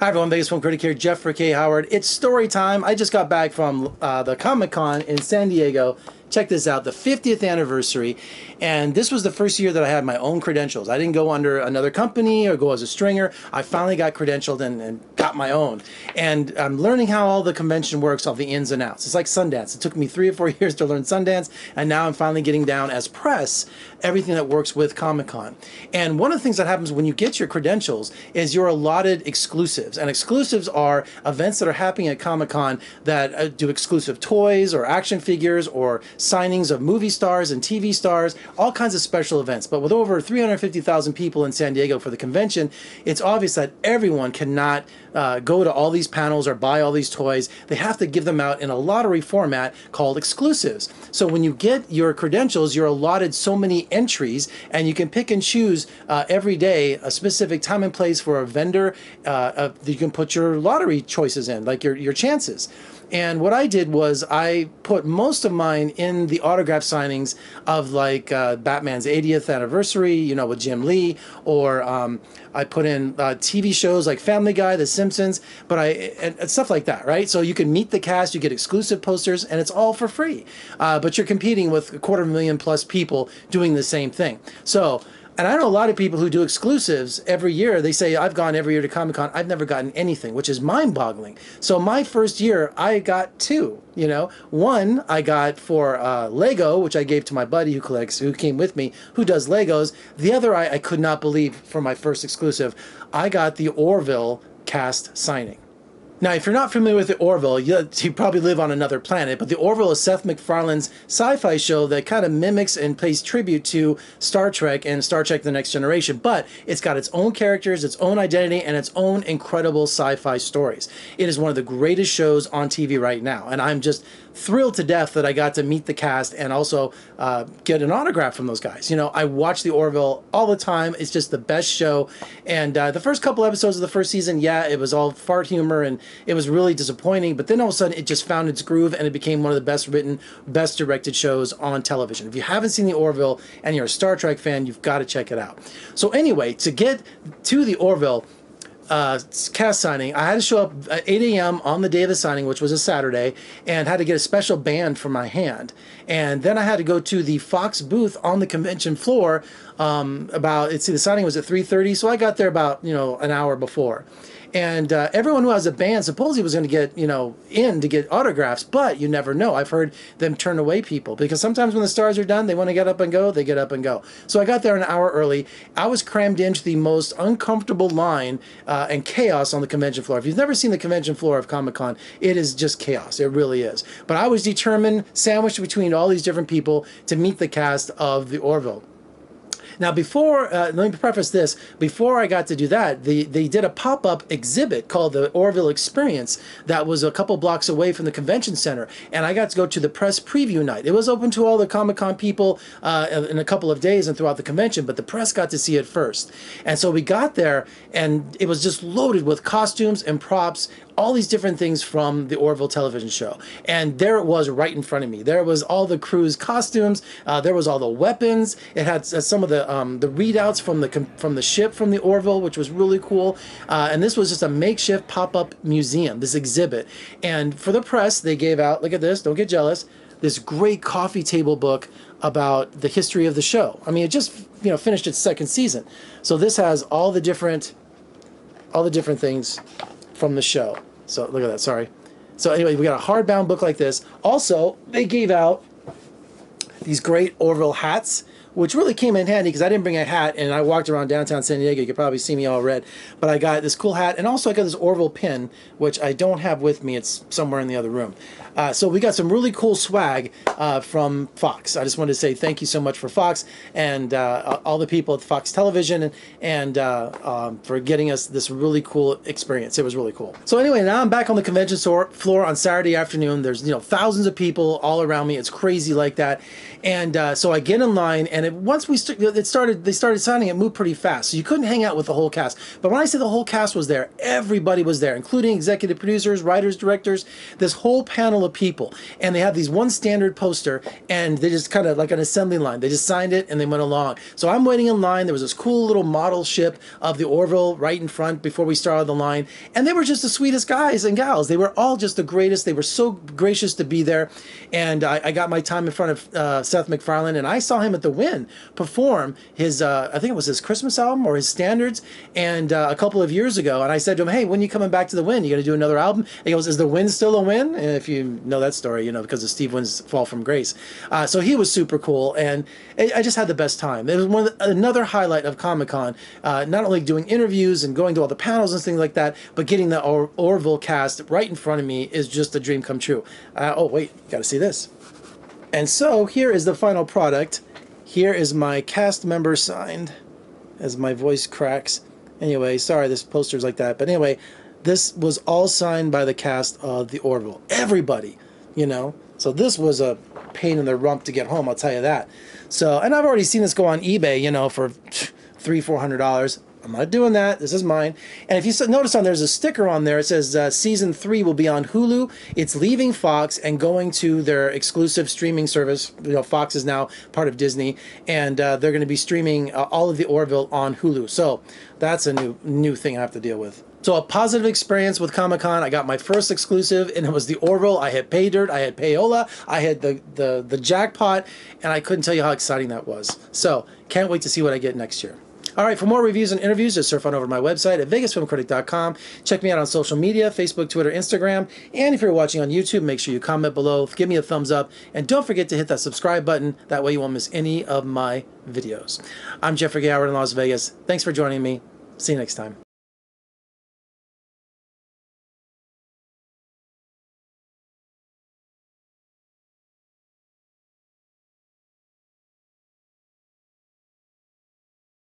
Hi everyone, Vegas Film Critic here, Jeff K. Howard. It's story time. I just got back from the Comic-Con in San Diego. Check this out, the 50th anniversary, and this was the first year that I had my own credentials. I didn't go under another company or go as a stringer. I finally got credentialed and got my own. And I'm learning how all the convention works, all the ins and outs. It's like Sundance. It took me 3 or 4 years to learn Sundance, and now I'm finally getting down as press everything that works with Comic-Con. And one of the things that happens when you get your credentials is you're allotted exclusives. And exclusives are events that are happening at Comic-Con that do exclusive toys or action figures or signings of movie stars and TV stars, all kinds of special events. But with over 350,000 people in San Diego for the convention, it's obvious that everyone cannot go to all these panels or buy all these toys. They have to give them out in a lottery format called exclusives. So when you get your credentials, you're allotted so many entries, and you can pick and choose every day a specific time and place for a vendor. You can put your lottery choices in, like your chances. And what I did was I put most of mine in the autograph signings of like Batman's 80th anniversary, you know, with Jim Lee, or I put in TV shows like Family Guy, The Simpsons, but and stuff like that, right? So you can meet the cast, you get exclusive posters, and it's all for free. But you're competing with 250,000+ people doing the same thing. So. And I know a lot of people who do exclusives every year. They say, I've gone every year to Comic-Con. I've never gotten anything, which is mind-boggling. So my first year, I got 2, you know. One I got for Lego, which I gave to my buddy who came with me, who does Legos. The other I could not believe for my first exclusive. I got the Orville cast signing. Now, if you're not familiar with the Orville, you probably live on another planet, but the Orville is Seth MacFarlane's sci-fi show that kind of mimics and pays tribute to Star Trek and Star Trek The Next Generation, but it's got its own characters, its own identity, and its own incredible sci-fi stories. It is one of the greatest shows on TV right now, and I'm just thrilled to death that I got to meet the cast and also get an autograph from those guys. You know, I watch the Orville all the time. It's just the best show. And the first couple episodes of the first season, yeah, it was all fart humor and it was really disappointing. But then all of a sudden, it just found its groove and it became one of the best written, best directed shows on television. If you haven't seen the Orville and you're a Star Trek fan, you've got to check it out. So anyway, to get to the Orville cast signing, I had to show up at 8 a.m. on the day of the signing, which was a Saturday, and had to get a special band for my hand. And then I had to go to the Fox booth on the convention floor. The signing was at 3:30, so I got there about, you know, an hour before. And everyone who has a band supposedly was going to get, you know, in to get autographs, but you never know. I've heard them turn away people because sometimes when the stars are done, they want to get up and go, they get up and go. So I got there an hour early. I was crammed into the most uncomfortable line and chaos on the convention floor. If you've never seen the convention floor of Comic-Con, it is just chaos. It really is. But I was determined, sandwiched between all these different people, to meet the cast of the Orville. Now, let me preface this. Before I got to do that, they did a pop-up exhibit called the Orville Experience that was a couple blocks away from the convention center, and I got to go to the press preview night. It was open to all the Comic-Con people in a couple of days and throughout the convention, but the press got to see it first. And so we got there, and it was just loaded with costumes and props, all these different things from the Orville television show. And there it was right in front of me. There was all the crew's costumes. There was all the weapons. It had some of the readouts from the ship from the Orville, which was really cool. And this was just a makeshift pop-up museum, this exhibit. And for the press, they gave out, look at this, don't get jealous, this great coffee table book about the history of the show. I mean, it just, you know, finished its 2nd season. So this has all the different things from the show. So look at that, sorry. So anyway, we got a hardbound book like this. Also, they gave out these great Orville hats, which really came in handy because I didn't bring a hat and I walked around downtown San Diego. You could probably see me all red. But I got this cool hat, and also I got this Orville pin, which I don't have with me. It's somewhere in the other room. So we got some really cool swag from Fox. I just wanted to say thank you so much for Fox and all the people at Fox Television and for getting us this really cool experience. It was really cool. So anyway, now I'm back on the convention floor on Saturday afternoon. There's, you know, thousands of people all around me. It's crazy like that. And so I get in line, and once they started signing, it moved pretty fast. So you couldn't hang out with the whole cast. But when I say the whole cast was there, everybody was there, including executive producers, writers, directors, this whole panel of people. And they had these one standard poster, and they just kind of like an assembly line. They just signed it and they went along. So I'm waiting in line. There was this cool little model ship of the Orville right in front before we started the line. And they were just the sweetest guys and gals. They were all just the greatest. They were so gracious to be there. And I got my time in front of Seth MacFarlane, and I saw him at the Wynn perform his, I think it was his Christmas album or his standards, and a couple of years ago. And I said to him, hey, when are you coming back to the Wynn? You going to do another album? And he goes, is the Wynn still a Wynn? And if you know that story, you know, because of Steve Wynn's fall from grace. So he was super cool, and I just had the best time. It was another highlight of Comic-Con, not only doing interviews and going to all the panels and things like that, but getting the Orville cast right in front of me is just a dream come true. Oh, wait, you got to see this. And so here is the final product. Here is my cast member signed, as my voice cracks. Anyway, sorry this poster's like that. But anyway, this was all signed by the cast of the Orville. Everybody, you know. So this was a pain in the rump to get home, I'll tell you that. So, and I've already seen this go on eBay, you know, for $300-400. I'm not doing that. This is mine. And if you notice there's a sticker on there. It says season 3 will be on Hulu. It's leaving Fox and going to their exclusive streaming service. You know, Fox is now part of Disney, and they're going to be streaming all of the Orville on Hulu. So that's a new thing I have to deal with. So a positive experience with Comic-Con. I got my first exclusive, and it was the Orville. I had Pay Dirt, I had Payola, I had the jackpot, and I couldn't tell you how exciting that was. So can't wait to see what I get next year. All right, for more reviews and interviews, just surf on over to my website at vegasfilmcritic.com. Check me out on social media, Facebook, Twitter, Instagram. And if you're watching on YouTube, make sure you comment below, give me a thumbs up, and don't forget to hit that subscribe button. That way you won't miss any of my videos. I'm Jeffrey K. Howard in Las Vegas. Thanks for joining me. See you next time.